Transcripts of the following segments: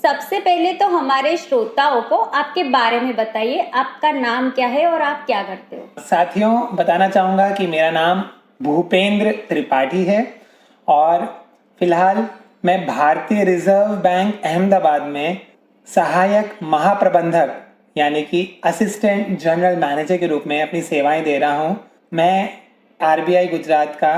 सबसे पहले तो हमारे श्रोताओं को आपके बारे में बताइए, आपका नाम क्या है और आप क्या करते हो? साथियों, बताना चाहूँगा कि मेरा नाम भूपेंद्र त्रिपाठी है और फिलहाल मैं भारतीय रिजर्व बैंक अहमदाबाद में सहायक महाप्रबंधक यानी कि असिस्टेंट जनरल मैनेजर के रूप में अपनी सेवाएं दे रहा हूं। मैं आरबीआई गुजरात का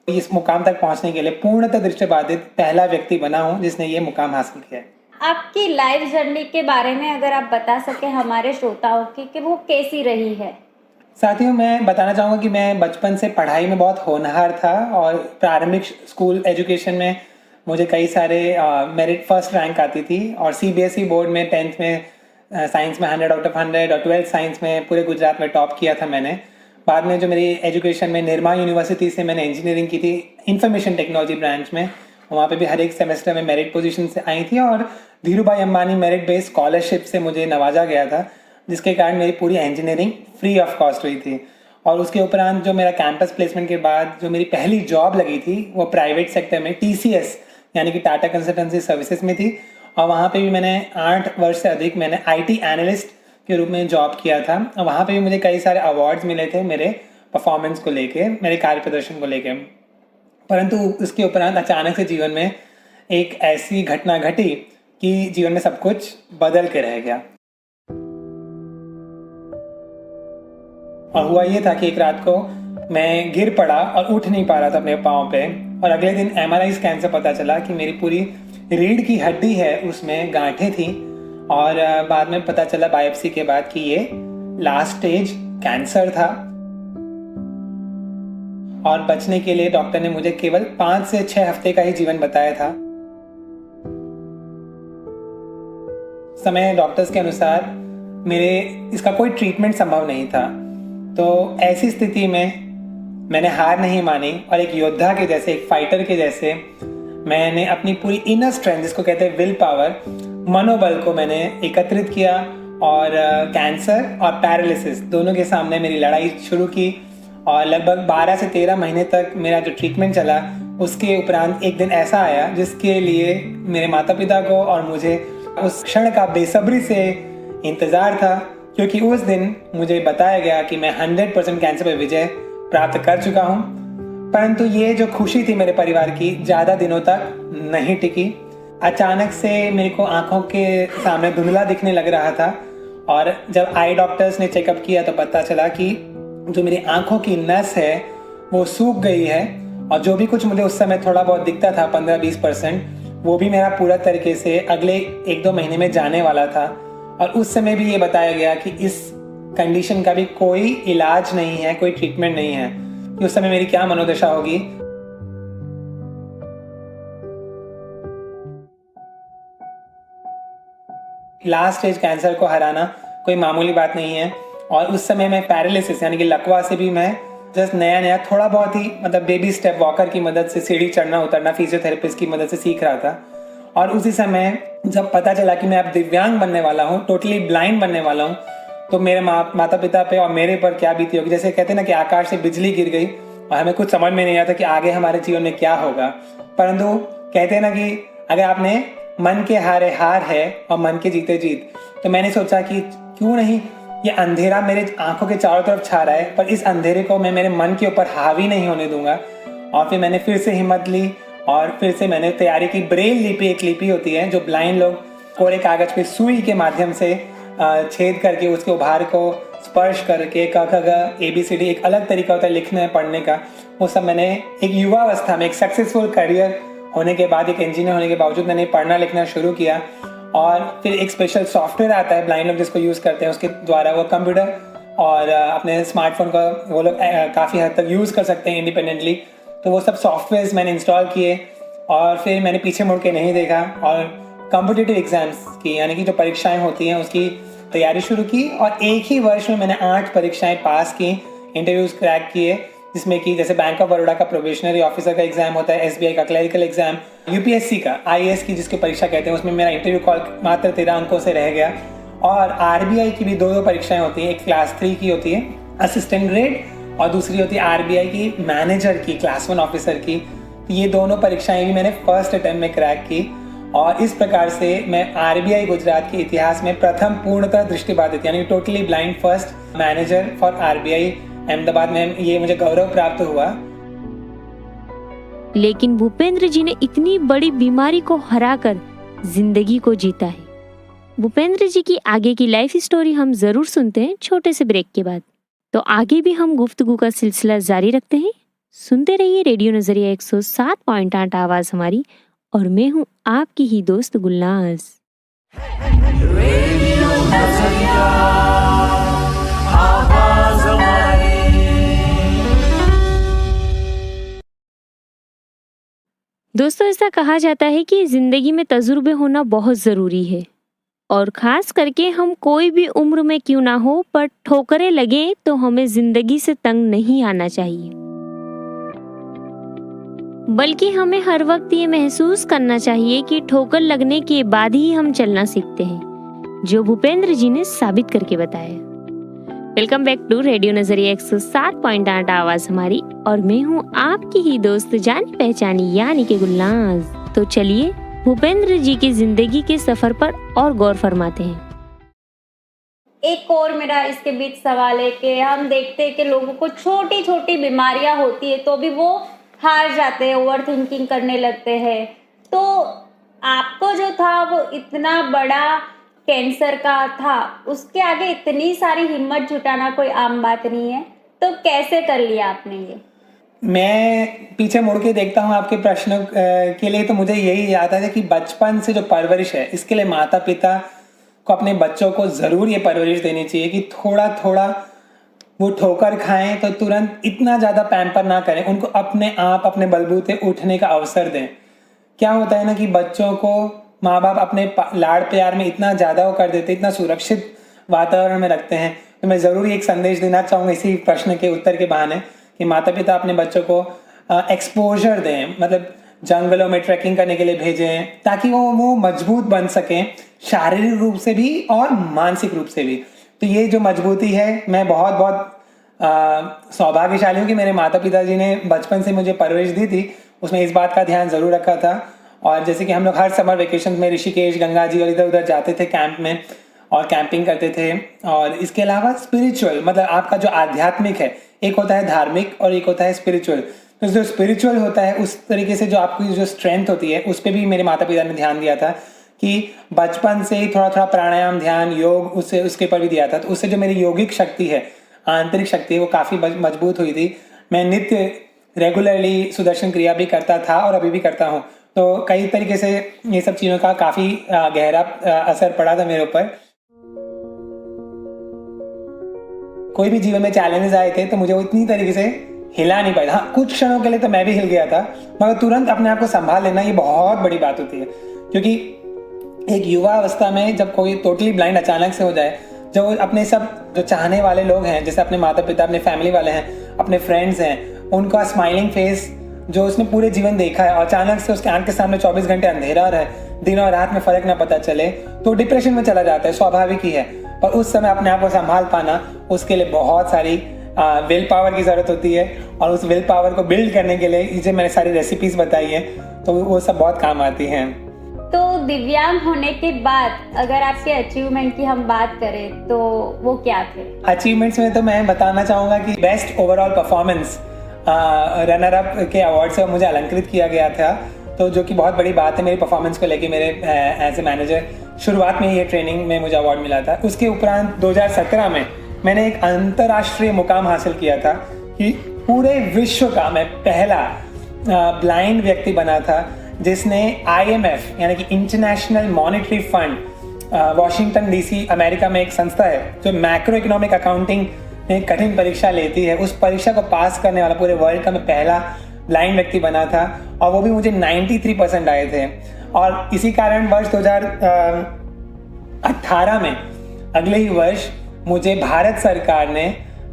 इस मुकाम तक पहुंचने के लिए पूर्णतः दृष्टिबाधित पहला व्यक्ति बना हूं जिसने ये मुकाम हासिल किया है। आपकी लाइफ जर्नी के बारे में अगर आप बता सके हमारे श्रोताओं की कि वो कैसी रही है। साथियों, मैं बताना चाहूँगा कि मैं बचपन से पढ़ाई में बहुत होनहार था और प्रारंभिक स्कूल एजुकेशन में मुझे कई सारे मेरिट फर्स्ट रैंक आती थी और सीबीएसई बोर्ड में 10th में साइंस में 100 आउट ऑफ 100 और 12th साइंस में पूरे गुजरात में टॉप किया था मैंने। बाद में जो मेरी एजुकेशन में निर्मा यूनिवर्सिटी से मैंने इंजीनियरिंग की थी इंफॉर्मेशन टेक्नोलॉजी ब्रांच में, वहाँ पे भी हर एक सेमेस्टर में मेरिट पोजीशन से आई थी और धीरू भाई अंबानी मेरिट बेस्ड स्कॉलरशिप से मुझे नवाजा गया था, जिसके कारण मेरी पूरी इंजीनियरिंग फ्री ऑफ कॉस्ट हुई थी। और उसके उपरांत जो मेरा कैंपस प्लेसमेंट के बाद जो मेरी पहली जॉब लगी थी वो प्राइवेट सेक्टर में टीसीएस यानी कि टाटा कंसल्टेंसी सर्विसेज में थी और वहाँ पे भी मैंने 8 वर्ष से अधिक मैंने आईटी एनालिस्ट के रूप में जॉब किया था और वहाँ पे भी मुझे कई सारे अवार्ड्स मिले थे मेरे परफॉर्मेंस को लेके, मेरे कार्य प्रदर्शन को लेके। परंतु उसके उपरांत अचानक से जीवन में एक ऐसी घटना घटी कि जीवन में सब कुछ बदल के रह गया। और हुआ ये था कि एक रात को मैं गिर पड़ा और उठ नहीं पा रहा था अपने पाँव पे और अगले दिन एमआरआई स्कैन से पता चला कि मेरी पूरी रीढ़ की हड्डी है उसमें गांठें थी और बाद में पता चला बायोप्सी के बाद कि ये लास्ट स्टेज कैंसर था और बचने के लिए डॉक्टर ने मुझे केवल 5 से 6 हफ्ते का ही जीवन बताया था। समय डॉक्टर्स के अनुसार मेरे इसका कोई ट्रीटमेंट संभव नहीं था। तो ऐसी स्थिति में मैंने हार नहीं मानी और एक योद्धा के जैसे, एक फाइटर के जैसे मैंने अपनी पूरी इनर स्ट्रेंथ, जिसको कहते हैं विल पावर, मनोबल को मैंने एकत्रित किया और कैंसर और पैरालिसिस दोनों के सामने मेरी लड़ाई शुरू की और लगभग 12 से 13 महीने तक मेरा जो ट्रीटमेंट चला, उसके उपरांत एक दिन ऐसा आया जिसके लिए मेरे माता पिता को और मुझे उस क्षण का बेसब्री से इंतज़ार था, क्योंकि उस दिन मुझे बताया गया कि मैं 100% कैंसर पर विजय प्राप्त कर चुका हूँ। परंतु ये जो खुशी थी मेरे परिवार की ज़्यादा दिनों तक नहीं टिकी। अचानक से मेरे को आंखों के सामने धुंधला दिखने लग रहा था और जब आई डॉक्टर्स ने चेकअप किया तो पता चला कि जो मेरी आंखों की नस है वो सूख गई है और जो भी कुछ मुझे उस समय थोड़ा बहुत दिखता था 15-20%, वो भी मेरा पूरा तरीके से अगले 1-2 महीने में जाने वाला था। और उस समय भी ये बताया गया कि इस कंडीशन का भी कोई इलाज नहीं है, कोई ट्रीटमेंट नहीं है। कि उस समय मेरी क्या मनोदशा होगी। लास्ट स्टेज कैंसर को हराना कोई मामूली बात नहीं है और उस समय मैं पैरालिसिस यानी कि लकवा से भी मैं जस्ट नया थोड़ा बहुत ही मतलब बेबी स्टेप वॉकर की मदद से सीढ़ी चढ़ना उतरना फिजियोथेरेपिस्ट की मदद से सीख रहा था। और उसी समय जब पता चला कि मैं अब दिव्यांग बनने वाला हूँ, टोटली ब्लाइंड बनने वाला हूँ, तो मेरे माता पिता पे और मेरे पर क्या बीती होगी। जैसे कहते हैं ना कि आकाश से बिजली गिर गई और हमें कुछ समझ में नहीं आता कि आगे हमारे जीवन में क्या होगा। परंतु कहते हैं ना कि अगर आपने मन के हारे हार है और मन के जीते जीत, तो मैंने सोचा कि क्यों नहीं, ये अंधेरा मेरे आंखों के चारों तरफ छा रहा है पर इस अंधेरे को मैं मेरे मन के ऊपर हावी नहीं होने दूंगा। और फिर मैंने फिर से हिम्मत ली और फिर से मैंने तैयारी की। ब्रेल लिपि एक लिपि होती है जो ब्लाइंड लोग कोरे कागज पे सुई के माध्यम से छेद करके उसके उभार को स्पर्श करके क ख ग ABCD एक अलग तरीका होता है लिखने पढ़ने का, वो सब मैंने एक युवावस्था में एक सक्सेसफुल करियर होने के बाद, एक इंजीनियर होने के बावजूद मैंने पढ़ना लिखना शुरू किया। और फिर एक स्पेशल सॉफ्टवेयर आता है ब्लाइंड लोग जिसको यूज़ करते हैं, उसके द्वारा वो कंप्यूटर और अपने स्मार्टफोन का वो लोग काफ़ी हद तक यूज़ कर सकते हैं इंडिपेंडेंटली। तो वो सब सॉफ्टवेयर्स मैंने इंस्टॉल किए और फिर मैंने पीछे मुड़ के नहीं देखा और कॉम्पिटिटिव एग्जाम्स की यानी कि जो परीक्षाएं होती हैं उसकी तैयारी शुरू की। और एक ही वर्ष में मैंने 8 परीक्षाएं पास की, इंटरव्यूज़ क्रैक किए, जिसमें कि जैसे बैंक ऑफ बड़ौदा का प्रोबेशनरी ऑफिसर का एग्जाम होता है, SBI का क्लरिकल एग्जाम, UPSC का IAS की जिसकी परीक्षा कहते हैं, उसमें मेरा इंटरव्यू कॉल मात्र 13 अंकों से रह गया। और RBI की भी 2 परीक्षाएं होती हैं, एक क्लास 3 की होती है असिस्टेंट ग्रेड और दूसरी होती है RBI की मैनेजर की, क्लास 1 ऑफिसर की। ये दोनों परीक्षाएं भी मैंने फर्स्ट अटेम्प्ट में क्रैक की और इस प्रकार से मैं आरबीआई गुजरात के इतिहास में प्रथम पूर्णतः दृष्टिबाधित यानी totally blind first manager for RBI Ahmedabad में ये मुझे गौरव प्राप्त हुआ। लेकिन भूपेंद्र जी ने इतनी बड़ी बीमारी को हराकर जिंदगी को जीता है। भूपेंद्र जी की आगे की लाइफ स्टोरी हम जरूर सुनते हैं छोटे से ब्रेक के बाद। तो आगे भी हम गुफ्तगू का सिलसिला जारी रखते हैं। सुनते रहिए रेडियो नजरिया 107.8 आवाज हमारी, और मैं हूँ आपकी ही दोस्त गुलनाज। दोस्तों, ऐसा कहा जाता है कि जिंदगी में तजुर्बे होना बहुत जरूरी है, और खास करके हम कोई भी उम्र में क्यों ना हो, पर ठोकरें लगे तो हमें जिंदगी से तंग नहीं आना चाहिए, बल्कि हमें हर वक्त ये महसूस करना चाहिए कि ठोकर लगने के बाद ही हम चलना सीखते हैं, जो भूपेंद्र जी ने साबित करके बताया। वेलकम बैक टू रेडियो नजरिया 107.8 आवाज हमारी, और मैं हूँ आपकी ही दोस्त जानी पहचानी यानी कि गुलनाज। तो चलिए भूपेंद्र जी की जिंदगी के सफर पर और गौर फरमाते हैं। एक और मेरा इसके बीच सवाल है कि हम देखते हैं कि लोगों को छोटी छोटी बीमारियां होती है तो भी वो हार जाते हैं, ओवर थिंकिंग करने लगते हैं। तो आपको जो था वो इतना बड़ा कैंसर का था, उसके आगे इतनी सारी हिम्मत जुटाना कोई आम बात नहीं है, तो कैसे कर लिया आपने ये? मैं पीछे मुड़ के देखता हूँ आपके प्रश्नों के लिए, तो मुझे यही याद आता है कि बचपन से जो परवरिश है, इसके लिए माता पिता को अपने बच्चों को ज़रूर ये परवरिश देनी चाहिए कि थोड़ा थोड़ा वो ठोकर खाएं तो तुरंत इतना ज़्यादा पैम्पर ना करें, उनको अपने आप अपने बलबूते उठने का अवसर दें। क्या होता है ना कि बच्चों को माँ बाप अपने लाड़ प्यार में इतना ज़्यादा वो कर देते, इतना सुरक्षित वातावरण में रखते हैं। तो मैं ज़रूर एक संदेश देना चाहूँगा इसी प्रश्न के उत्तर के बहाने कि माता पिता अपने बच्चों को एक्सपोजर दें, मतलब जंगलों में ट्रैकिंग करने के लिए भेजें, ताकि वो मजबूत बन सकें शारीरिक रूप से भी और मानसिक रूप से भी। तो ये जो मजबूती है, मैं बहुत बहुत सौभाग्यशाली हूँ कि मेरे माता पिता जी ने बचपन से मुझे परवरिश दी थी, उसमें इस बात का ध्यान ज़रूर रखा था। और जैसे कि हम लोग हर समर वेकेशन में ऋषिकेश, गंगा जी और इधर उधर जाते थे कैंप में और कैंपिंग करते थे। और इसके अलावा स्पिरिचुअल, मतलब आपका जो आध्यात्मिक है, एक होता है धार्मिक और एक होता है स्पिरिचुअल। तो जो स्पिरिचुअल होता है उस तरीके से जो आपकी जो स्ट्रेंथ होती है उस पर भी मेरे माता पिता ने ध्यान दिया था कि बचपन से ही थोड़ा थोड़ा प्राणायाम, ध्यान, योग उसके ऊपर भी दिया था। तो उससे जो मेरी यौगिक शक्ति है, आंतरिक शक्ति है, वो काफ़ी मजबूत हुई थी। मैं नित्य रेगुलरली सुदर्शन क्रिया भी करता था और अभी भी करता हूँ। तो कई तरीके से ये सब चीज़ों का काफ़ी गहरा असर पड़ा था मेरे ऊपर। कोई भी जीवन में चैलेंजेस आए थे तो मुझे वो इतनी तरीके से हिला नहीं पाया। हाँ, कुछ क्षणों के लिए तो मैं भी हिल गया था, मगर तुरंत अपने आप को संभाल लेना ये बहुत बड़ी बात होती है। क्योंकि एक युवा अवस्था में जब कोई टोटली ब्लाइंड अचानक से हो जाए, जब अपने सब जो चाहने वाले लोग हैं, जैसे अपने माता पिता, अपने फैमिली वाले हैं, अपने फ्रेंड्स हैं, उनका स्माइलिंग फेस जो उसने पूरे जीवन देखा है और अचानक से उसके आंख के सामने 24 घंटे अंधेरा रहे, दिन और रात में फर्क ना पता चले, तो डिप्रेशन में चला जाता है, स्वाभाविक ही है। पर उस समय अपने आप को संभाल पाना, उसके लिए बहुत सारी विल पावर की ज़रूरत होती है। और उस विल पावर को बिल्ड करने के लिए ये मैंने सारी रेसिपीज़ बताई हैं, तो वो सब बहुत काम आती हैं। तो दिव्यांग होने के बाद अगर आपके अचीवमेंट की हम बात करें तो वो क्या थे? अचीवमेंट्स में तो मैं बताना चाहूँगा कि best overall performance runner up के अवार्ड से मुझे अलंकृत किया गया था, तो जो कि बहुत बड़ी बात है मेरी परफॉर्मेंस को लेके। मेरे एज ए मैनेजर शुरुआत में ये ट्रेनिंग में मुझे अवार्ड मिला था। उसके उपरांत 2017 में मैंने एक अंतर्राष्ट्रीय मुकाम हासिल किया था कि पूरे विश्व का मैं पहला ब्लाइंड व्यक्ति बना था जिसने IMF यानी कि international monetary fund, Washington DC America में एक संस्था है जो मैक्रो इकोनॉमिक अकाउंटिंग में कठिन परीक्षा लेती है, उस परीक्षा को पास करने वाला पूरे वर्ल्ड का मैं पहला ब्लाइंड व्यक्ति बना था। और वो भी मुझे 93% आए थे। और इसी कारण वर्ष 2018 में, अगले ही वर्ष, मुझे भारत सरकार ने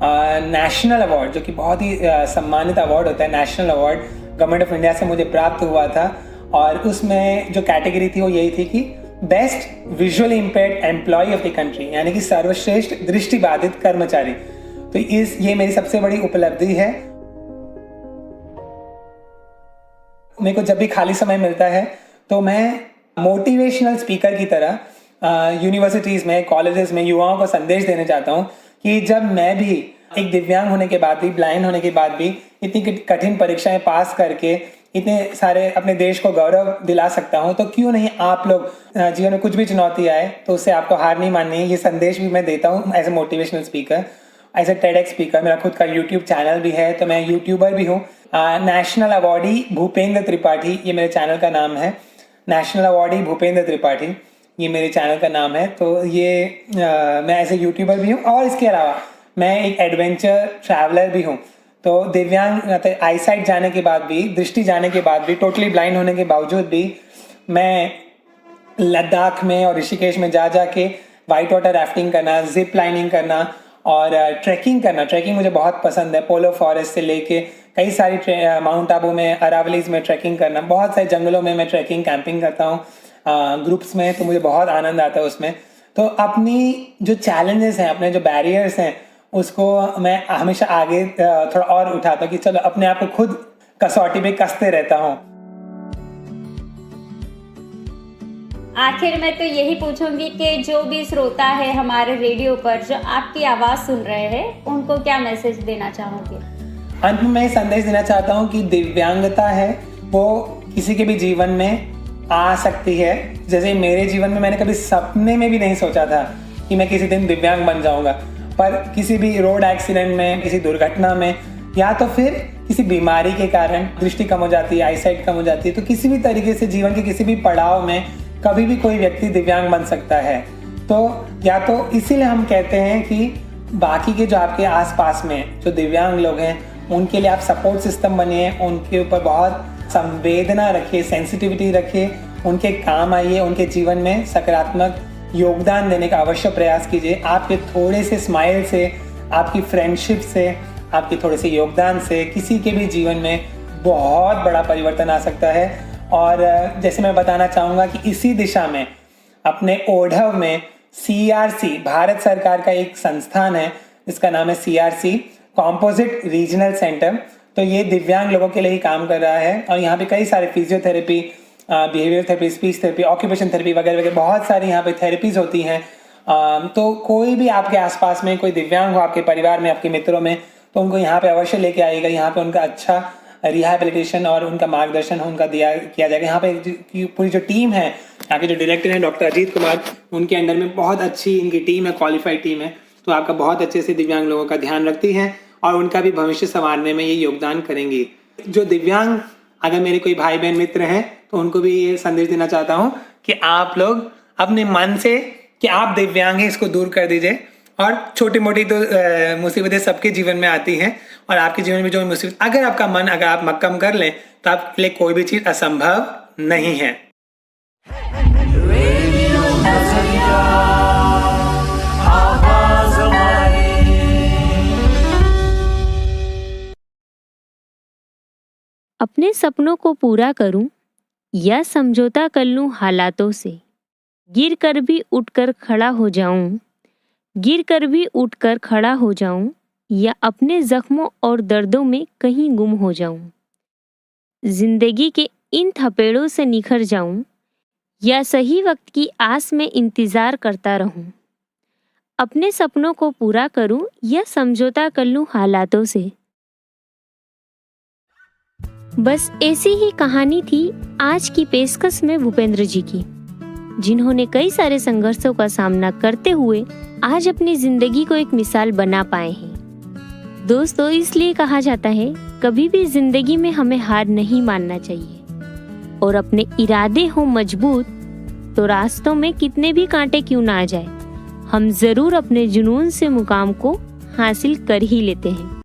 नेशनल अवार्ड, जो कि बहुत ही सम्मानित अवार्ड होता है, national award government of India से मुझे प्राप्त हुआ था। और उसमें जो कैटेगरी थी वो यही थी कि best visually impaired employ of the country, यानी कि सर्वश्रेष्ठ दृष्टिबाधित कर्मचारी। तो ये मेरी सबसे बड़ी उपलब्धि है। मेरे को जब भी खाली समय मिलता है तो मैं मोटिवेशनल स्पीकर की तरह यूनिवर्सिटीज़ में, कॉलेजेस में युवाओं को संदेश देना चाहता हूँ कि जब मैं भी एक दिव्यांग होने के बाद भी, ब्लाइंड होने के बाद भी इतनी कठिन परीक्षाएं पास करके इतने सारे अपने देश को गौरव दिला सकता हूँ, तो क्यों नहीं आप लोग जीवन में कुछ भी चुनौती आए तो उससे आपको हार नहीं माननी है। ये संदेश भी मैं देता हूँ as a motivational speaker, as a TEDx speaker. मेरा खुद का यूट्यूब चैनल भी है, तो मैं यूट्यूबर भी हूँ। नेशनल अवॉर्डी भूपेंद्र त्रिपाठी ये मेरे चैनल का नाम है। नेशनल अवॉर्डी भूपेंद्र त्रिपाठी ये मेरे चैनल का नाम है। तो ये मैं एज ए यूट्यूबर भी हूँ और इसके अलावा मैं एक एडवेंचर ट्रैवलर भी हूँ। तो दिव्यांग मतलब आईसाइट जाने के बाद भी, दृष्टि जाने के बाद भी, टोटली ब्लाइंड होने के बावजूद भी मैं लद्दाख में और ऋषिकेश में जा के वाइट वाटर राफ्टिंग करना, जिप लाइनिंग करना और ट्रैकिंग करना। ट्रैकिंग मुझे बहुत पसंद है। पोलो फॉरेस्ट से लेके कई सारी माउंट आबू में, अरावलीज में ट्रैकिंग करना, बहुत सारे जंगलों में मैं ट्रैकिंग कैंपिंग करता हूँ ग्रुप्स में, तो मुझे बहुत आनंद आता है उसमें। तो अपनी जो चैलेंजेस हैं, अपने जो बैरियर्स हैं, उसको मैं हमेशा आगे थोड़ा और उठाता हूँ कि चलो अपने आप को खुद कसौटी पे कसते रहता हूँ। आखिर में तो यही पूछूंगी कि जो भी श्रोता है हमारे रेडियो पर जो आपकी आवाज़ सुन रहे हैं, उनको क्या मैसेज देना चाहोगे? अंत में मैं संदेश देना चाहता हूँ कि दिव्यांगता है वो किसी के भी जीवन में आ सकती है। जैसे मेरे जीवन में मैंने कभी सपने में भी नहीं सोचा था कि मैं किसी दिन दिव्यांग बन जाऊंगा, पर किसी भी रोड एक्सीडेंट में, किसी दुर्घटना में, या तो फिर किसी बीमारी के कारण दृष्टि कम हो जाती है, आईसाइट कम हो जाती है, तो किसी भी तरीके से जीवन के किसी भी पड़ाव में कभी भी कोई व्यक्ति दिव्यांग बन सकता है। तो या तो इसीलिए हम कहते हैं कि बाकी के जो आपके आसपास में जो दिव्यांग लोग हैं उनके लिए आप सपोर्ट सिस्टम बनिए, उनके ऊपर बहुत संवेदना रखिए, सेंसिटिविटी रखिए, उनके काम आइए, उनके जीवन में सकारात्मक योगदान देने का अवश्य प्रयास कीजिए। आपके थोड़े से स्माइल से, आपकी फ्रेंडशिप से, आपके थोड़े से योगदान से किसी के भी जीवन में बहुत बड़ा परिवर्तन आ सकता है। और जैसे मैं बताना चाहूँगा कि इसी दिशा में अपने ओढ़व में CRC, भारत सरकार का एक संस्थान है, इसका नाम है CRC, कॉम्पोजिट रीजनल सेंटर। तो ये दिव्यांग लोगों के लिए ही काम कर रहा है और यहाँ पे कई सारे physiotherapy, behaviour therapy, speech therapy, occupation therapy वगैरह वगैरह बहुत सारी यहाँ पे थेरेपीज होती हैं। तो कोई भी आपके आसपास में कोई दिव्यांग हो, आपके परिवार में, आपके मित्रों में, तो उनको यहाँ पे अवश्य लेके आइएगा। यहाँ पे उनका अच्छा रिहैबिलिटेशन और उनका मार्गदर्शन उनका किया जाएगा। यहाँ पे पूरी जो टीम है, यहाँ के जो डायरेक्टर हैं डॉक्टर अजीत कुमार, उनके अंडर में बहुत अच्छी इनकी टीम है, क्वालिफाइड टीम है, तो आपका बहुत अच्छे से दिव्यांग लोगों का ध्यान रखती है और उनका भी भविष्य संवारने में ये योगदान करेंगी। जो दिव्यांग अगर मेरे कोई भाई बहन मित्र हैं तो उनको भी ये संदेश देना चाहता हूँ कि आप लोग अपने मन से कि आप दिव्यांग हैं इसको दूर कर दीजिए। और छोटी मोटी तो मुसीबतें सबके जीवन में आती हैं और आपके जीवन में जो मुसीबत, अगर आपका मन अगर आप मक्कम कर लें तो आपके लिए कोई भी चीज़ असंभव नहीं है। अपने सपनों को पूरा करूं या समझौता कर लूं हालातों से, गिर कर भी उठकर खड़ा हो जाऊं, गिर कर भी उठकर खड़ा हो जाऊं, या अपने जख्मों और दर्दों में कहीं गुम हो जाऊं, जिंदगी के इन थपेड़ों से निखर जाऊं, या सही वक्त की आस में इंतजार करता रहूं। अपने सपनों को पूरा करूं या समझौता कर लूं हालातों से। बस ऐसी ही कहानी थी आज की पेशकश में भूपेंद्र जी की, जिन्होंने कई सारे संघर्षों का सामना करते हुए आज अपनी जिंदगी को एक मिसाल बना पाए हैं। दोस्तों, इसलिए कहा जाता है कभी भी जिंदगी में हमें हार नहीं मानना चाहिए और अपने इरादे हो मजबूत तो रास्तों में कितने भी कांटे क्यों ना आ जाए, हम जरूर अपने जुनून से मुकाम को हासिल कर ही लेते हैं।